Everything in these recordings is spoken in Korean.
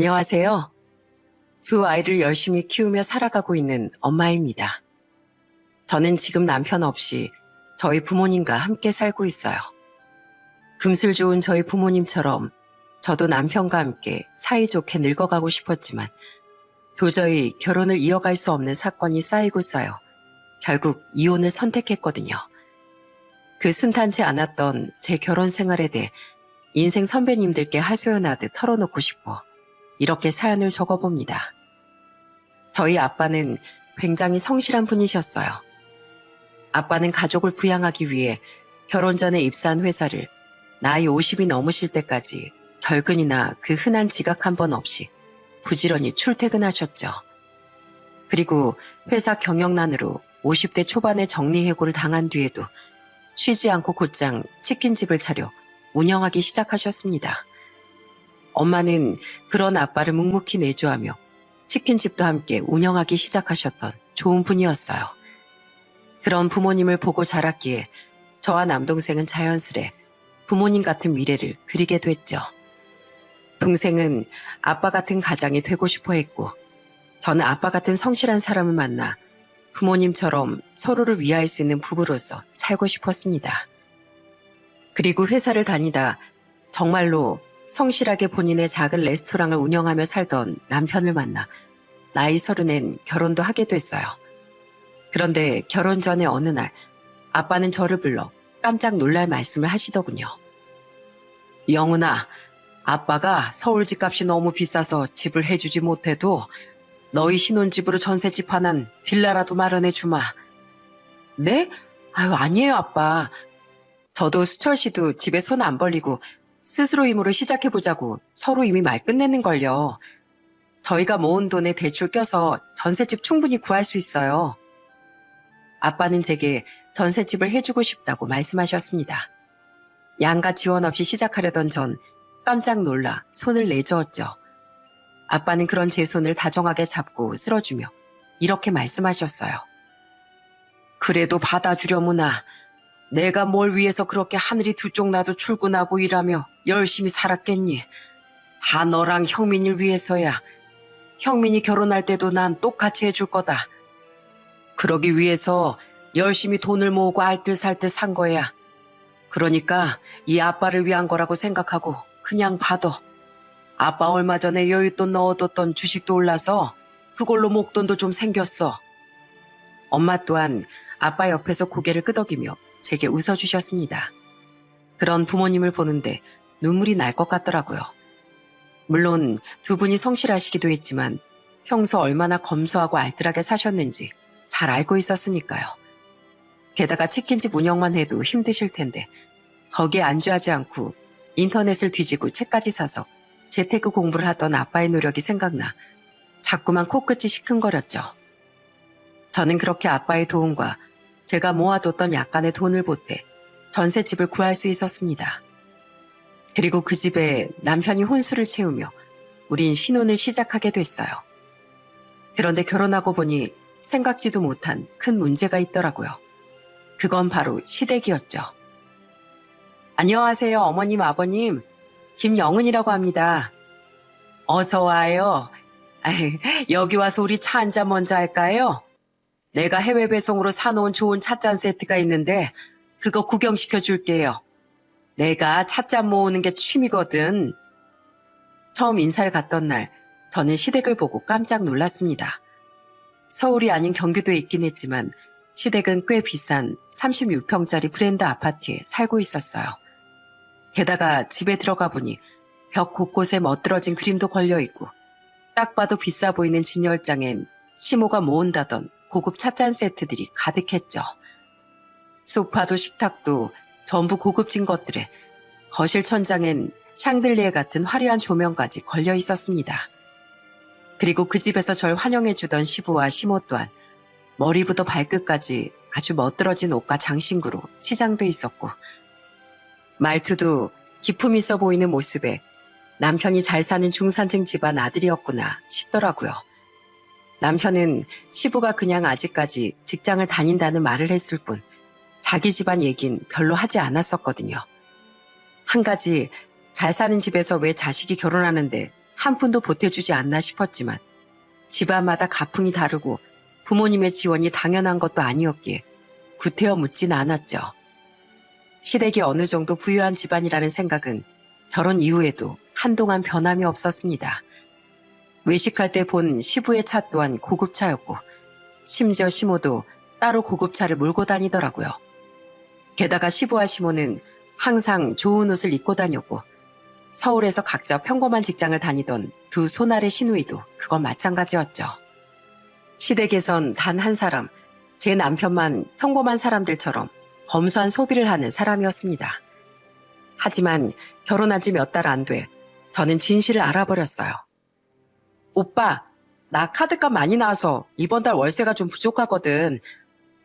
안녕하세요. 두 아이를 열심히 키우며 살아가고 있는 엄마입니다. 저는 지금 남편 없이 저희 부모님과 함께 살고 있어요. 금슬 좋은 저희 부모님처럼 저도 남편과 함께 사이좋게 늙어가고 싶었지만 도저히 결혼을 이어갈 수 없는 사건이 쌓이고 쌓여 결국 이혼을 선택했거든요. 그 순탄치 않았던 제 결혼 생활에 대해 인생 선배님들께 하소연하듯 털어놓고 싶어 이렇게 사연을 적어봅니다. 저희 아빠는 굉장히 성실한 분이셨어요. 아빠는 가족을 부양하기 위해 결혼 전에 입사한 회사를 나이 50이 넘으실 때까지 결근이나 그 흔한 지각 한 번 없이 부지런히 출퇴근하셨죠. 그리고 회사 경영난으로 50대 초반에 정리해고를 당한 뒤에도 쉬지 않고 곧장 치킨집을 차려 운영하기 시작하셨습니다. 엄마는 그런 아빠를 묵묵히 내조하며 치킨집도 함께 운영하기 시작하셨던 좋은 분이었어요. 그런 부모님을 보고 자랐기에 저와 남동생은 자연스레 부모님 같은 미래를 그리게 됐죠. 동생은 아빠 같은 가장이 되고 싶어 했고 저는 아빠 같은 성실한 사람을 만나 부모님처럼 서로를 위할 수 있는 부부로서 살고 싶었습니다. 그리고 회사를 다니다 정말로 성실하게 본인의 작은 레스토랑을 운영하며 살던 남편을 만나 나이 30엔 결혼도 하게 됐어요. 그런데 결혼 전에 어느 날 아빠는 저를 불러 깜짝 놀랄 말씀을 하시더군요. 영은아, 아빠가 서울 집값이 너무 비싸서 집을 해주지 못해도 너희 신혼집으로 전셋집 하나는 빌라라도 마련해 주마. 네? 아유, 아니에요, 아빠. 저도 수철 씨도 집에 손 안 벌리고 스스로 힘으로 시작해보자고 서로 이미 말 끝냈는걸요. 저희가 모은 돈에 대출 껴서 전셋집 충분히 구할 수 있어요. 아빠는 제게 전셋집을 해주고 싶다고 말씀하셨습니다. 양가 지원 없이 시작하려던 전 깜짝 놀라 손을 내저었죠. 아빠는 그런 제 손을 다정하게 잡고 쓸어주며 이렇게 말씀하셨어요. 그래도 받아주려무나. 내가 뭘 위해서 그렇게 하늘이 두 쪽 나도 출근하고 일하며 열심히 살았겠니? 너랑 형민이를 위해서야. 형민이 결혼할 때도 난 똑같이 해줄 거다. 그러기 위해서 열심히 돈을 모으고 알뜰살뜰 산 거야. 그러니까 이 아빠를 위한 거라고 생각하고 그냥 받아. 아빠 얼마 전에 여윳돈 넣어뒀던 주식도 올라서 그걸로 목돈도 좀 생겼어. 엄마 또한 아빠 옆에서 고개를 끄덕이며 제게 웃어주셨습니다. 그런 부모님을 보는데 눈물이 날 것 같더라고요. 물론 두 분이 성실하시기도 했지만 평소 얼마나 검소하고 알뜰하게 사셨는지 잘 알고 있었으니까요. 게다가 치킨집 운영만 해도 힘드실 텐데 거기에 안주하지 않고 인터넷을 뒤지고 책까지 사서 재테크 공부를 하던 아빠의 노력이 생각나 자꾸만 코끝이 시큰거렸죠. 저는 그렇게 아빠의 도움과 제가 모아뒀던 약간의 돈을 보태 전셋집을 구할 수 있었습니다. 그리고 그 집에 남편이 혼수를 채우며 우린 신혼을 시작하게 됐어요. 그런데 결혼하고 보니 생각지도 못한 큰 문제가 있더라고요. 그건 바로 시댁이었죠. 안녕하세요, 어머님, 아버님. 김영은이라고 합니다. 어서 와요. 여기 와서 우리 차 한잔 먼저 할까요? 내가 해외 배송으로 사놓은 좋은 찻잔 세트가 있는데 그거 구경시켜 줄게요. 내가 찻잔 모으는 게 취미거든. 처음 인사를 갔던 날 저는 시댁을 보고 깜짝 놀랐습니다. 서울이 아닌 경기도에 있긴 했지만 시댁은 꽤 비싼 36평짜리 브랜드 아파트에 살고 있었어요. 게다가 집에 들어가 보니 벽 곳곳에 멋들어진 그림도 걸려있고 딱 봐도 비싸 보이는 진열장엔 시모가 모은다던 고급 찻잔 세트들이 가득했죠. 소파도 식탁도 전부 고급진 것들에 거실 천장엔 샹들리에 같은 화려한 조명까지 걸려 있었습니다. 그리고 그 집에서 절 환영해주던 시부와 시모 또한 머리부터 발끝까지 아주 멋들어진 옷과 장신구로 치장돼 있었고 말투도 기품 있어 보이는 모습에 남편이 잘 사는 중산층 집안 아들이었구나 싶더라고요. 남편은 시부가 그냥 아직까지 직장을 다닌다는 말을 했을 뿐 자기 집안 얘긴 별로 하지 않았었거든요. 한 가지 잘 사는 집에서 왜 자식이 결혼하는데 한 푼도 보태주지 않나 싶었지만 집안마다 가풍이 다르고 부모님의 지원이 당연한 것도 아니었기에 구태여 묻진 않았죠. 시댁이 어느 정도 부유한 집안이라는 생각은 결혼 이후에도 한동안 변함이 없었습니다. 외식할 때 본 시부의 차 또한 고급차였고 심지어 시모도 따로 고급차를 몰고 다니더라고요. 게다가 시부와 시모는 항상 좋은 옷을 입고 다녔고 서울에서 각자 평범한 직장을 다니던 두 손아래 시누이도 그건 마찬가지였죠. 시댁에선 단 한 사람, 제 남편만 평범한 사람들처럼 검소한 소비를 하는 사람이었습니다. 하지만 결혼한 지 몇 달 안 돼 저는 진실을 알아버렸어요. 오빠, 나 카드값 많이 나와서 이번 달 월세가 좀 부족하거든.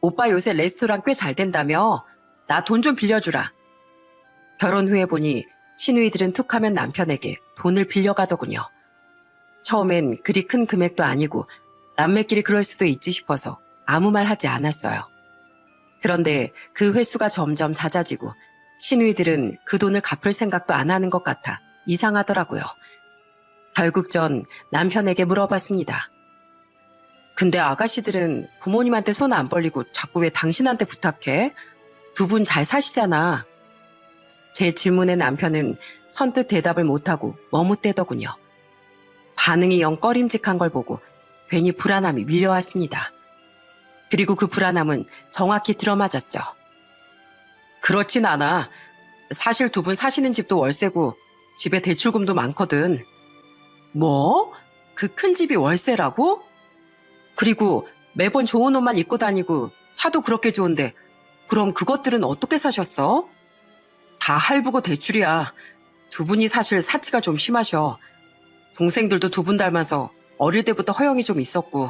오빠 요새 레스토랑 꽤 잘 된다며? 나 돈 좀 빌려주라. 결혼 후에 보니 시누이들은 툭하면 남편에게 돈을 빌려가더군요. 처음엔 그리 큰 금액도 아니고 남매끼리 그럴 수도 있지 싶어서 아무 말 하지 않았어요. 그런데 그 횟수가 점점 잦아지고 시누이들은 그 돈을 갚을 생각도 안 하는 것 같아 이상하더라고요. 결국 전 남편에게 물어봤습니다. 근데 아가씨들은 부모님한테 손 안 벌리고 자꾸 왜 당신한테 부탁해? 두 분 잘 사시잖아. 제 질문에 남편은 선뜻 대답을 못하고 머뭇대더군요. 반응이 영 꺼림직한 걸 보고 괜히 불안함이 밀려왔습니다. 그리고 그 불안함은 정확히 들어맞았죠. 그렇진 않아. 사실 두 분 사시는 집도 월세고 집에 대출금도 많거든. 뭐? 그 큰 집이 월세라고? 그리고 매번 좋은 옷만 입고 다니고 차도 그렇게 좋은데 그럼 그것들은 어떻게 사셨어? 다 할부고 대출이야. 두 분이 사실 사치가 좀 심하셔. 동생들도 두 분 닮아서 어릴 때부터 허영이 좀 있었고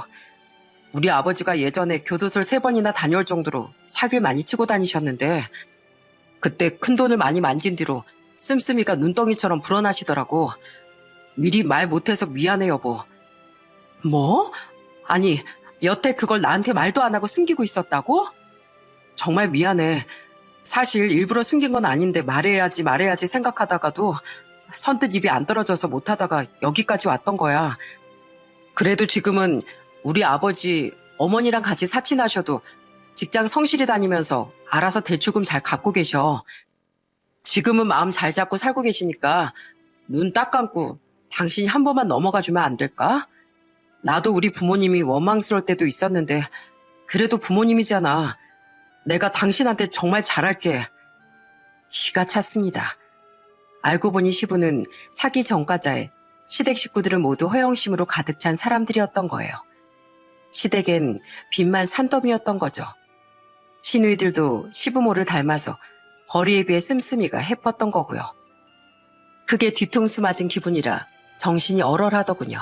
우리 아버지가 예전에 교도소를 3번이나 다녀올 정도로 사기를 많이 치고 다니셨는데 그때 큰돈을 많이 만진 뒤로 씀씀이가 눈덩이처럼 불어나시더라고. 미리 말 못해서 미안해 여보. 뭐? 아니 여태 그걸 나한테 말도 안 하고 숨기고 있었다고? 정말 미안해. 사실 일부러 숨긴 건 아닌데 말해야지 생각하다가도 선뜻 입이 안 떨어져서 못하다가 여기까지 왔던 거야. 그래도 지금은 우리 아버지, 어머니랑 같이 사친하셔도 직장 성실히 다니면서 알아서 대출금 잘 갚고 계셔. 지금은 마음 잘 잡고 살고 계시니까 눈 딱 감고 당신이 한 번만 넘어가 주면 안 될까? 나도 우리 부모님이 원망스러울 때도 있었는데 그래도 부모님이잖아. 내가 당신한테 정말 잘할게. 기가 찼습니다. 알고 보니 시부는 사기 전과자에 시댁 식구들은 모두 허영심으로 가득 찬 사람들이었던 거예요. 시댁엔 빚만 산더미였던 거죠. 시누이들도 시부모를 닮아서 거리에 비해 씀씀이가 해뻤던 거고요. 그게 뒤통수 맞은 기분이라 정신이 얼얼하더군요.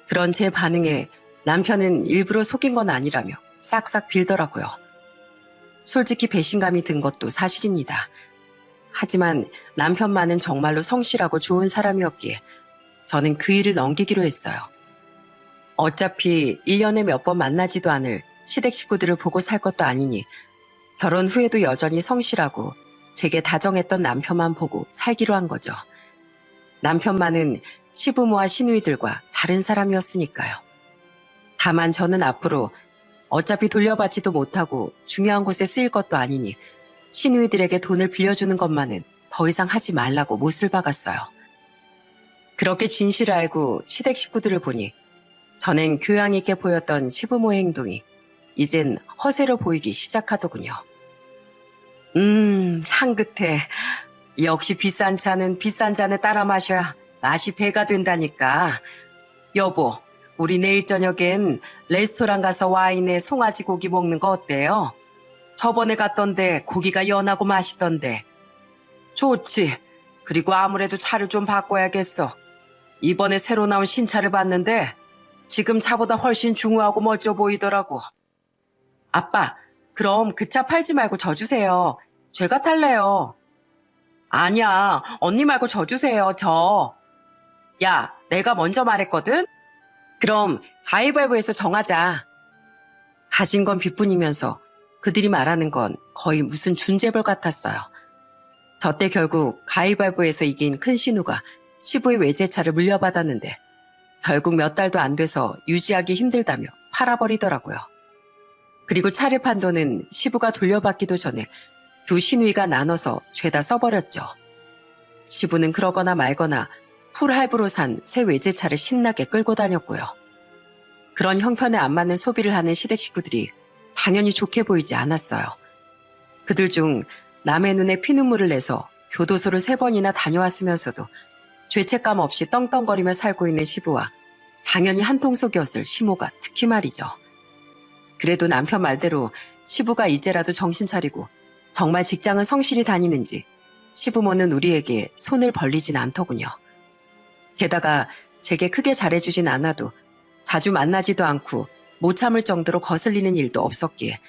그런 제 반응에 남편은 일부러 속인 건 아니라며 싹싹 빌더라고요. 솔직히 배신감이 든 것도 사실입니다. 하지만 남편만은 정말로 성실하고 좋은 사람이었기에 저는 그 일을 넘기기로 했어요. 어차피 1년에 몇 번 만나지도 않을 시댁 식구들을 보고 살 것도 아니니 결혼 후에도 여전히 성실하고 제게 다정했던 남편만 보고 살기로 한 거죠. 남편만은 시부모와 시누이들과 다른 사람이었으니까요. 다만 저는 앞으로 어차피 돌려받지도 못하고 중요한 곳에 쓰일 것도 아니니 시누이들에게 돈을 빌려주는 것만은 더 이상 하지 말라고 못을 박았어요. 그렇게 진실을 알고 시댁 식구들을 보니 전엔 교양 있게 보였던 시부모의 행동이 이젠 허세로 보이기 시작하더군요. 향긋해. 역시 비싼 차는 비싼 잔에 따라 마셔야 맛이 배가 된다니까. 여보, 우리 내일 저녁엔 레스토랑 가서 와인에 송아지 고기 먹는 거 어때요? 저번에 갔던데 고기가 연하고 맛있던데. 좋지. 그리고 아무래도 차를 좀 바꿔야겠어. 이번에 새로 나온 신차를 봤는데 지금 차보다 훨씬 중후하고 멋져 보이더라고. 아빠, 그럼 그 차 팔지 말고 저 주세요. 제가 탈래요. 아니야, 언니 말고 저 주세요, 저. 야, 내가 먼저 말했거든? 그럼 가위바위보해서 정하자. 가진 건 빚뿐이면서 그들이 말하는 건 거의 무슨 준재벌 같았어요. 저때 결국 가위바위보에서 이긴 큰 신우가 시부의 외제차를 물려받았는데 결국 몇 달도 안 돼서 유지하기 힘들다며 팔아버리더라고요. 그리고 차를 판 돈은 시부가 돌려받기도 전에 두 시누이가 나눠서 죄다 써버렸죠. 시부는 그러거나 말거나 풀할부로 산 새 외제차를 신나게 끌고 다녔고요. 그런 형편에 안 맞는 소비를 하는 시댁 식구들이 당연히 좋게 보이지 않았어요. 그들 중 남의 눈에 피눈물을 내서 교도소를 3번이나 다녀왔으면서도 죄책감 없이 떵떵거리며 살고 있는 시부와 당연히 한통속이었을 시모가 특히 말이죠. 그래도 남편 말대로 시부가 이제라도 정신 차리고 정말 직장은 성실히 다니는지 시부모는 우리에게 손을 벌리진 않더군요. 게다가 제게 크게 잘해주진 않아도 자주 만나지도 않고 못 참을 정도로 거슬리는 일도 없었기에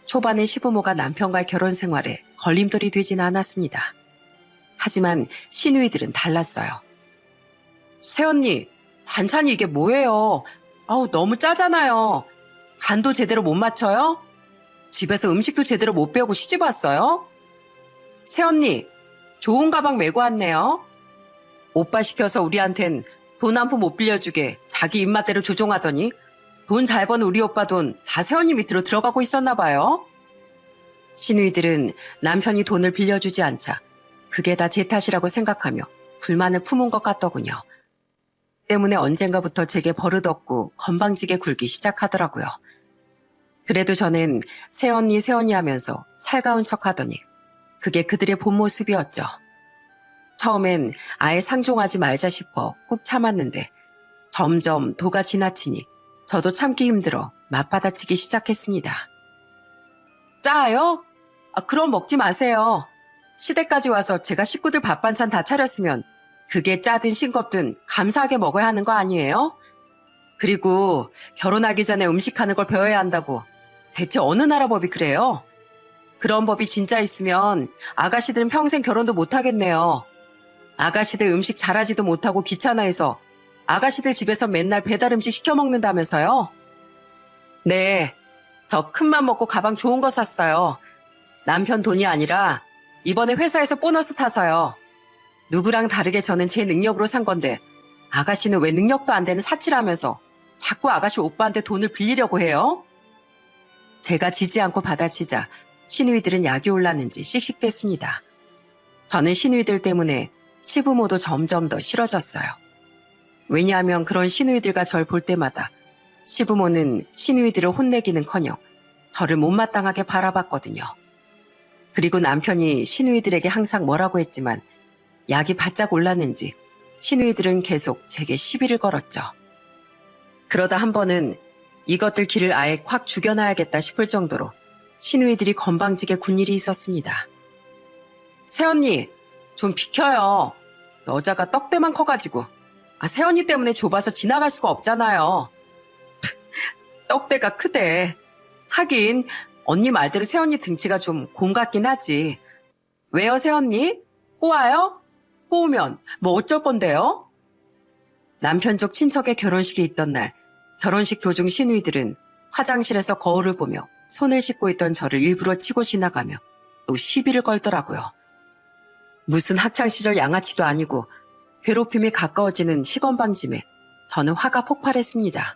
초반에 시부모가 남편과의 결혼 생활에 걸림돌이 되진 않았습니다. 하지만 시누이들은 달랐어요. 새언니, 반찬이 이게 뭐예요? 아우, 너무 짜잖아요. 간도 제대로 못 맞춰요? 집에서 음식도 제대로 못 배우고 시집 왔어요? 새언니, 좋은 가방 메고 왔네요. 오빠 시켜서 우리한텐 돈 한 푼 못 빌려주게 자기 입맛대로 조종하더니 돈 잘 버는 우리 오빠 돈 다 새언니 밑으로 들어가고 있었나 봐요. 시누이들은 남편이 돈을 빌려주지 않자 그게 다 제 탓이라고 생각하며 불만을 품은 것 같더군요. 때문에 언젠가부터 제게 버릇없고 건방지게 굴기 시작하더라고요. 그래도 저는 새언니 새언니 하면서 살가운 척하더니 그게 그들의 본 모습이었죠. 처음엔 아예 상종하지 말자 싶어 꾹 참았는데 점점 도가 지나치니 저도 참기 힘들어 맞받아치기 시작했습니다. 짜요? 그럼 먹지 마세요. 시댁까지 와서 제가 식구들 밥 반찬 다 차렸으면 그게 짜든 싱겁든 감사하게 먹어야 하는 거 아니에요? 그리고 결혼하기 전에 음식하는 걸 배워야 한다고 대체 어느 나라 법이 그래요? 그런 법이 진짜 있으면 아가씨들은 평생 결혼도 못 하겠네요. 아가씨들 음식 잘하지도 못하고 귀찮아해서 아가씨들 집에서 맨날 배달 음식 시켜 먹는다면서요? 네, 저 큰맘 먹고 가방 좋은 거 샀어요. 남편 돈이 아니라 이번에 회사에서 보너스 타서요. 누구랑 다르게 저는 제 능력으로 산 건데 아가씨는 왜 능력도 안 되는 사치라면서 자꾸 아가씨 오빠한테 돈을 빌리려고 해요? 제가 지지 않고 받아치자 시누이들은 약이 올랐는지 씩씩댔습니다. 저는 시누이들 때문에 시부모도 점점 더 싫어졌어요. 왜냐하면 그런 시누이들과 절 볼 때마다 시부모는 시누이들을 혼내기는커녕 저를 못마땅하게 바라봤거든요. 그리고 남편이 시누이들에게 항상 뭐라고 했지만 약이 바짝 올랐는지 시누이들은 계속 제게 시비를 걸었죠. 그러다 한 번은 이것들 길을 아예 확 죽여놔야겠다 싶을 정도로 시누이들이 건방지게 군 일이 있었습니다. 새언니, 좀 비켜요. 여자가 떡대만 커가지고. 새언니 때문에 좁아서 지나갈 수가 없잖아요. 떡대가 크대. 하긴 언니 말대로 새언니 등치가 좀 곰 같긴 하지. 왜요, 새언니? 꼬아요? 꼬우면 뭐 어쩔 건데요? 남편 쪽 친척의 결혼식이 있던 날 결혼식 도중 시누이들은 화장실에서 거울을 보며 손을 씻고 있던 저를 일부러 치고 지나가며 또 시비를 걸더라고요. 무슨 학창시절 양아치도 아니고 괴롭힘이 가까워지는 시건방짐에 저는 화가 폭발했습니다.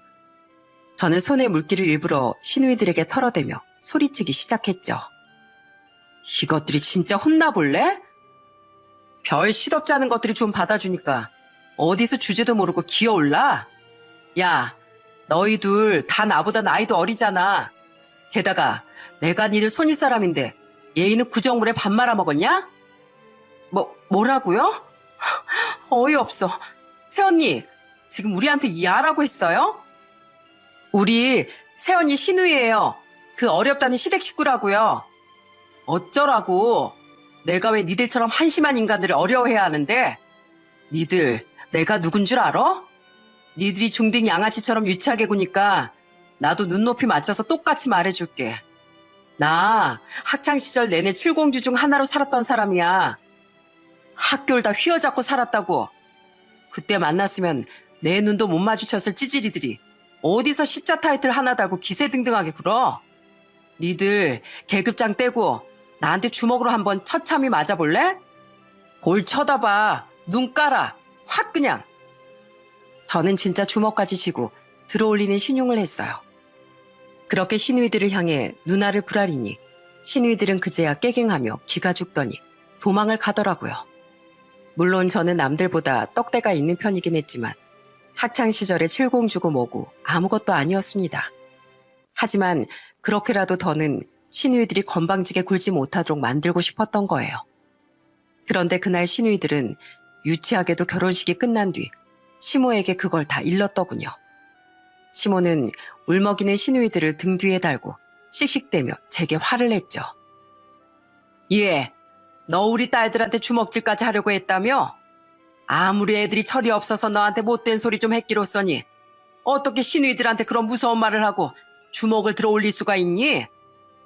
저는 손에 물기를 일부러 시누이들에게 털어대며 소리치기 시작했죠. 이것들이 진짜 혼나볼래? 별 시덥지 않은 것들이 좀 받아주니까 어디서 주제도 모르고 기어올라? 야, 너희 둘 다 나보다 나이도 어리잖아. 게다가 내가 니들 손윗사람인데 예의는 구정물에 밥 말아먹었냐? 뭐라고요? 어이없어. 새언니, 지금 우리한테 야라고 했어요? 우리 새언니 시누이예요. 그 어렵다는 시댁 식구라고요. 어쩌라고. 내가 왜 니들처럼 한심한 인간들을 어려워해야 하는데? 니들 내가 누군 줄 알아? 니들이 중딩 양아치처럼 유치하게 구니까 나도 눈높이 맞춰서 똑같이 말해줄게. 나 학창시절 내내 칠공주 중 하나로 살았던 사람이야. 학교를 다 휘어잡고 살았다고. 그때 만났으면 내 눈도 못 마주쳤을 찌질이들이 어디서 시자 타이틀 하나 달고 기세등등하게 굴어. 니들 계급장 떼고 나한테 주먹으로 한번 처참히 맞아볼래? 볼 쳐다봐. 눈 깔아. 확 그냥. 저는 진짜 주먹까지 쥐고 들어올리는 신용을 했어요. 그렇게 시누이들을 향해 누나를 부라리니 시누이들은 그제야 깨갱하며 기가 죽더니 도망을 가더라고요. 물론 저는 남들보다 떡대가 있는 편이긴 했지만 학창시절에 칠공주고 뭐고 아무것도 아니었습니다. 하지만 그렇게라도 더는 시누이들이 건방지게 굴지 못하도록 만들고 싶었던 거예요. 그런데 그날 시누이들은 유치하게도 결혼식이 끝난 뒤 시모에게 그걸 다 일렀더군요. 시모는 울먹이는 시누이들을 등 뒤에 달고 씩씩대며 제게 화를 냈죠. 예, 너 우리 딸들한테 주먹질까지 하려고 했다며? 아무리 애들이 철이 없어서 너한테 못된 소리 좀 했기로써니 어떻게 시누이들한테 그런 무서운 말을 하고 주먹을 들어 올릴 수가 있니?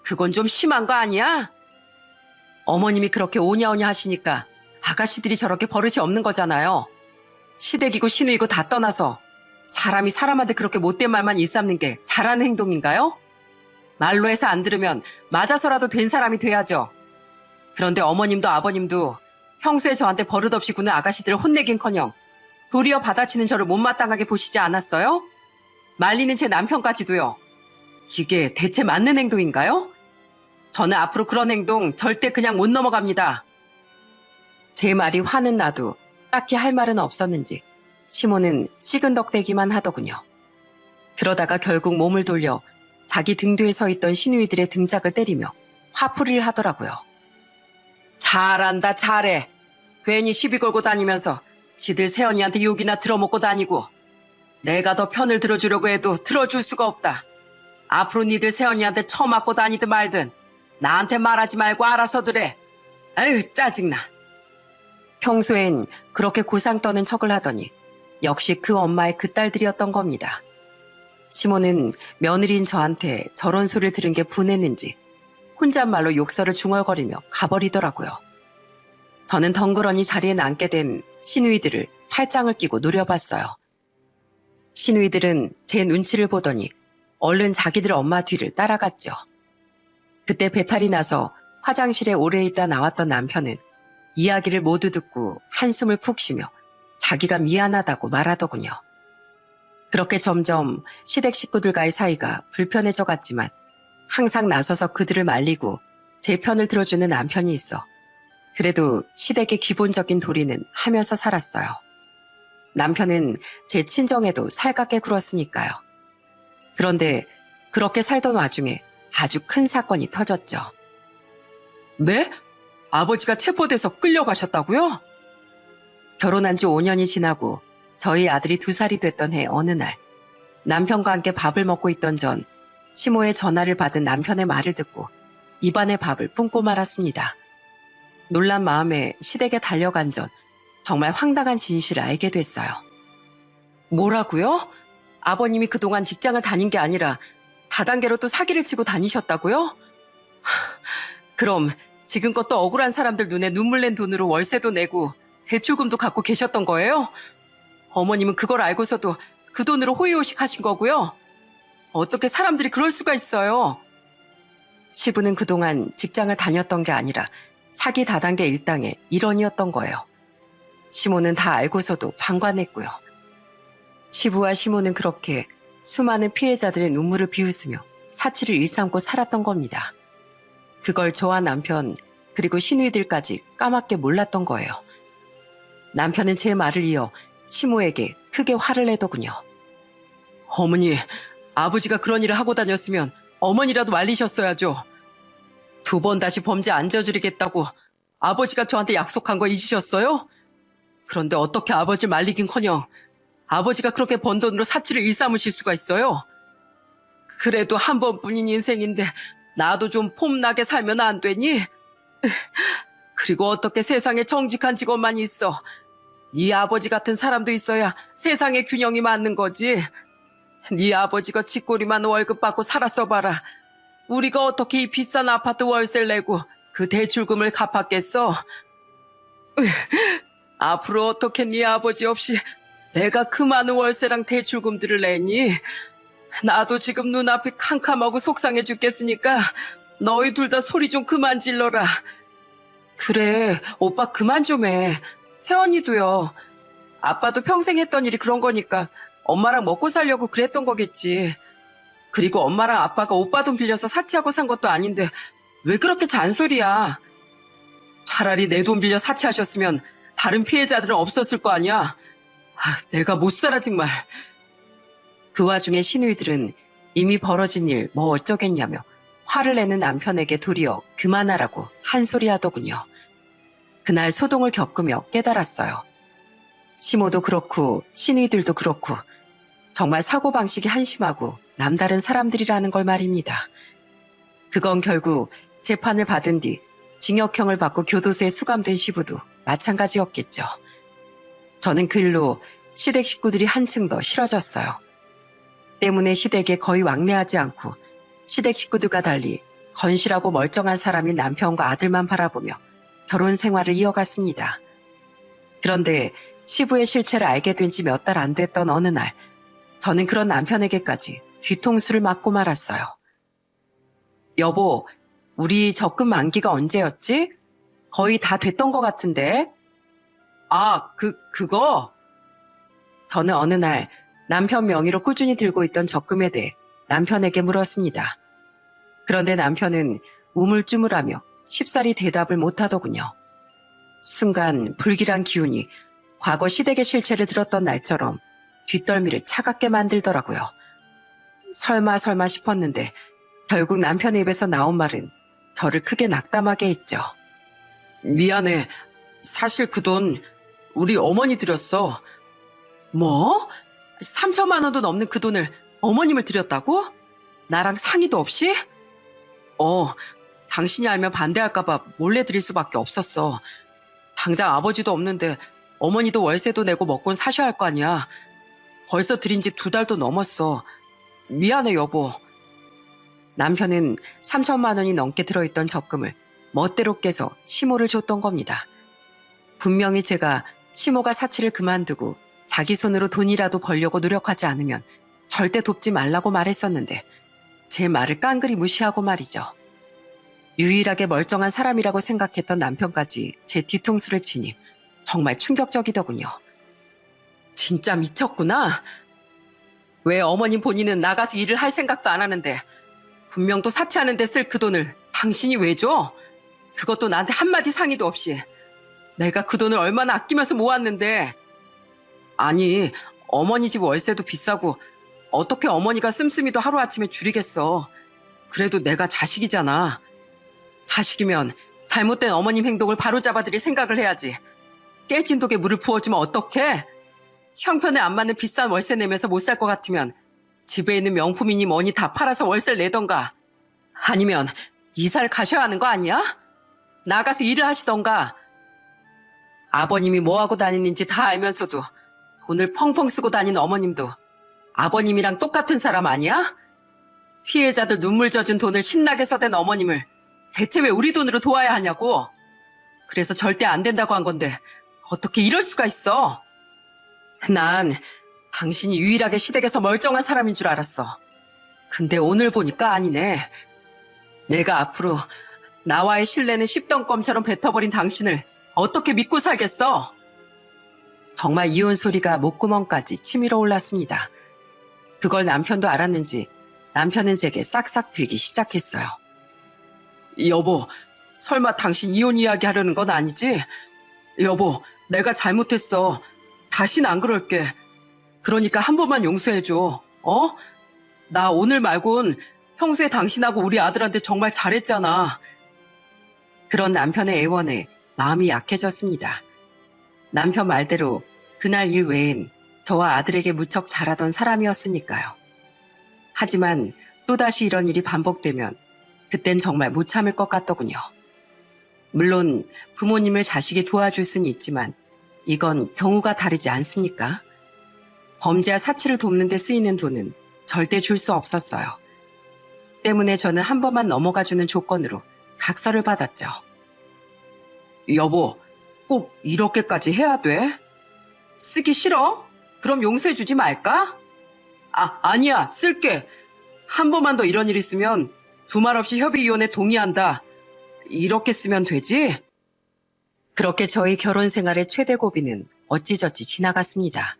그건 좀 심한 거 아니야? 어머님이 그렇게 오냐오냐 하시니까 아가씨들이 저렇게 버릇이 없는 거잖아요. 시댁이고 시누이고 다 떠나서 사람이 사람한테 그렇게 못된 말만 일삼는 게 잘하는 행동인가요? 말로 해서 안 들으면 맞아서라도 된 사람이 돼야죠. 그런데 어머님도 아버님도 평소에 저한테 버릇없이 구는 아가씨들을 혼내긴커녕 도리어 받아치는 저를 못마땅하게 보시지 않았어요? 말리는 제 남편까지도요. 이게 대체 맞는 행동인가요? 저는 앞으로 그런 행동 절대 그냥 못 넘어갑니다. 제 말이 화는 나도 딱히 할 말은 없었는지 시모는 시근덕대기만 하더군요. 그러다가 결국 몸을 돌려 자기 등 뒤에 서 있던 시누이들의 등짝을 때리며 화풀이를 하더라고요. 잘한다 잘해. 괜히 시비 걸고 다니면서 지들 새언니한테 욕이나 들어먹고 다니고 내가 더 편을 들어주려고 해도 들어줄 수가 없다. 앞으로 니들 새언니한테 처맞고 다니든 말든 나한테 말하지 말고 알아서들 해. 아유 짜증나. 평소엔 그렇게 고상 떠는 척을 하더니 역시 그 엄마의 그 딸들이었던 겁니다. 시모는 며느리인 저한테 저런 소리를 들은 게 분했는지 혼잣말로 욕설을 중얼거리며 가버리더라고요. 저는 덩그러니 자리에 앉게 된 시누이들을 팔짱을 끼고 노려봤어요. 시누이들은 제 눈치를 보더니 얼른 자기들 엄마 뒤를 따라갔죠. 그때 배탈이 나서 화장실에 오래 있다 나왔던 남편은 이야기를 모두 듣고 한숨을 푹 쉬며 자기가 미안하다고 말하더군요. 그렇게 점점 시댁 식구들과의 사이가 불편해져 갔지만 항상 나서서 그들을 말리고 제 편을 들어주는 남편이 있어 그래도 시댁의 기본적인 도리는 하면서 살았어요. 남편은 제 친정에도 살갑게 굴었으니까요. 그런데 그렇게 살던 와중에 아주 큰 사건이 터졌죠. 네? 아버지가 체포돼서 끌려가셨다고요? 결혼한 지 5년이 지나고 저희 아들이 2살이 됐던 해 어느 날 남편과 함께 밥을 먹고 있던 전 시모의 전화를 받은 남편의 말을 듣고 입안에 밥을 뿜고 말았습니다. 놀란 마음에 시댁에 달려간 전 정말 황당한 진실을 알게 됐어요. 뭐라고요? 아버님이 그동안 직장을 다닌 게 아니라 다단계로 또 사기를 치고 다니셨다고요? 그럼 지금껏 또 억울한 사람들 눈에 눈물 낸 돈으로 월세도 내고 대출금도 갖고 계셨던 거예요? 어머님은 그걸 알고서도 그 돈으로 호의호식 하신 거고요? 어떻게 사람들이 그럴 수가 있어요? 시부는 그동안 직장을 다녔던 게 아니라 사기 다단계 일당의 일원이었던 거예요. 시모는 다 알고서도 방관했고요. 시부와 시모는 그렇게 수많은 피해자들의 눈물을 비웃으며 사치를 일삼고 살았던 겁니다. 그걸 저와 남편 그리고 시누이들까지 까맣게 몰랐던 거예요. 남편은 제 말을 이어 시모에게 크게 화를 내더군요. 어머니, 아버지가 그런 일을 하고 다녔으면 어머니라도 말리셨어야죠. 2번 다시 범죄 안 저지르겠다고 아버지가 저한테 약속한 거 잊으셨어요? 그런데 어떻게 아버지를 말리긴커녕 아버지가 그렇게 번 돈으로 사치를 일삼으실 수가 있어요? 그래도 한 번뿐인 인생인데 나도 좀 폼나게 살면 안 되니? 그리고 어떻게 세상에 정직한 직업만 있어? 네 아버지 같은 사람도 있어야 세상의 균형이 맞는 거지. 네 아버지가 쥐꼬리만 월급 받고 살았어 봐라. 우리가 어떻게 이 비싼 아파트 월세를 내고 그 대출금을 갚았겠어? 앞으로 어떻게 네 아버지 없이 내가 그 많은 월세랑 대출금들을 내니? 나도 지금 눈앞이 캄캄하고 속상해 죽겠으니까 너희 둘 다 소리 좀 그만 질러라. 그래, 오빠 그만 좀 해. 새언니도요. 아빠도 평생 했던 일이 그런 거니까 엄마랑 먹고 살려고 그랬던 거겠지. 그리고 엄마랑 아빠가 오빠 돈 빌려서 사치하고 산 것도 아닌데 왜 그렇게 잔소리야? 차라리 내 돈 빌려 사치하셨으면 다른 피해자들은 없었을 거 아니야? 내가 못 살아 정말. 그 와중에 시누이들은 이미 벌어진 일 뭐 어쩌겠냐며 화를 내는 남편에게 도리어 그만하라고 한 소리 하더군요. 그날 소동을 겪으며 깨달았어요. 시모도 그렇고 시누이들도 그렇고 정말 사고방식이 한심하고 남다른 사람들이라는 걸 말입니다. 그건 결국 재판을 받은 뒤 징역형을 받고 교도소에 수감된 시부도 마찬가지였겠죠. 저는 그 일로 시댁 식구들이 한층 더 싫어졌어요. 때문에 시댁에 거의 왕래하지 않고 시댁 식구들과 달리 건실하고 멀쩡한 사람인 남편과 아들만 바라보며 결혼 생활을 이어갔습니다. 그런데 시부의 실체를 알게 된 지 몇 달 안 됐던 어느 날, 저는 그런 남편에게까지 뒤통수를 맞고 말았어요. 여보, 우리 적금 만기가 언제였지? 거의 다 됐던 것 같은데. 그거? 저는 어느 날 남편 명의로 꾸준히 들고 있던 적금에 대해 남편에게 물었습니다. 그런데 남편은 우물쭈물하며 쉽사리 대답을 못하더군요. 순간 불길한 기운이 과거 시댁의 실체를 들었던 날처럼 뒷덜미를 차갑게 만들더라고요. 설마 싶었는데 결국 남편의 입에서 나온 말은 저를 크게 낙담하게 했죠. 미안해. 사실 그 돈 우리 어머니 드렸어. 뭐? 3천만 원도 넘는 그 돈을 어머님을 드렸다고? 나랑 상의도 없이? 당신이 알면 반대할까봐 몰래 드릴 수밖에 없었어. 당장 아버지도 없는데 어머니도 월세도 내고 먹곤 사셔야 할 거 아니야. 벌써 드린 지 2달도 넘었어. 미안해 여보. 남편은 3천만 원이 넘게 들어있던 적금을 멋대로 깨서 시모를 줬던 겁니다. 분명히 제가 시모가 사치를 그만두고 자기 손으로 돈이라도 벌려고 노력하지 않으면 절대 돕지 말라고 말했었는데 제 말을 깡그리 무시하고 말이죠. 유일하게 멀쩡한 사람이라고 생각했던 남편까지 제 뒤통수를 치니 정말 충격적이더군요. 진짜 미쳤구나. 왜 어머님 본인은 나가서 일을 할 생각도 안 하는데 분명 또 사치하는 데 쓸 그 돈을 당신이 왜 줘? 그것도 나한테 한마디 상의도 없이. 내가 그 돈을 얼마나 아끼면서 모았는데. 아니, 어머니 집 월세도 비싸고 어떻게 어머니가 씀씀이도 하루아침에 줄이겠어. 그래도 내가 자식이잖아. 자식이면 잘못된 어머님 행동을 바로잡아드릴 생각을 해야지. 깨진 독에 물을 부어주면 어떡해? 형편에 안 맞는 비싼 월세 내면서 못 살 것 같으면 집에 있는 명품이니 뭐니 다 팔아서 월세를 내던가. 아니면 이사를 가셔야 하는 거 아니야? 나가서 일을 하시던가. 아버님이 뭐하고 다니는지 다 알면서도 돈을 펑펑 쓰고 다니는 어머님도 아버님이랑 똑같은 사람 아니야? 피해자들 눈물 젖은 돈을 신나게 써댄 어머님을 대체 왜 우리 돈으로 도와야 하냐고. 그래서 절대 안 된다고 한 건데 어떻게 이럴 수가 있어. 난 당신이 유일하게 시댁에서 멀쩡한 사람인 줄 알았어. 근데 오늘 보니까 아니네. 내가 앞으로 나와의 신뢰는 십덩검처럼 뱉어버린 당신을 어떻게 믿고 살겠어? 정말 이혼 소리가 목구멍까지 치밀어 올랐습니다. 그걸 남편도 알았는지 남편은 제게 싹싹 빌기 시작했어요. 여보, 설마 당신 이혼 이야기 하려는 건 아니지? 여보, 내가 잘못했어. 다신 안 그럴게. 그러니까 한 번만 용서해줘. 나 오늘 말곤 평소에 당신하고 우리 아들한테 정말 잘했잖아. 그런 남편의 애원에 마음이 약해졌습니다. 남편 말대로 그날 일 외엔 저와 아들에게 무척 잘하던 사람이었으니까요. 하지만 또다시 이런 일이 반복되면 그땐 정말 못 참을 것 같더군요. 물론 부모님을 자식이 도와줄 수는 있지만 이건 경우가 다르지 않습니까? 범죄와 사치를 돕는 데 쓰이는 돈은 절대 줄 수 없었어요. 때문에 저는 한 번만 넘어가주는 조건으로 각서를 받았죠. 여보, 꼭 이렇게까지 해야 돼? 쓰기 싫어? 그럼 용서해주지 말까? 아니야, 쓸게. 한 번만 더 이런 일 있으면 두말 없이 협의이혼에 동의한다. 이렇게 쓰면 되지? 그렇게 저희 결혼 생활의 최대 고비는 어찌저찌 지나갔습니다.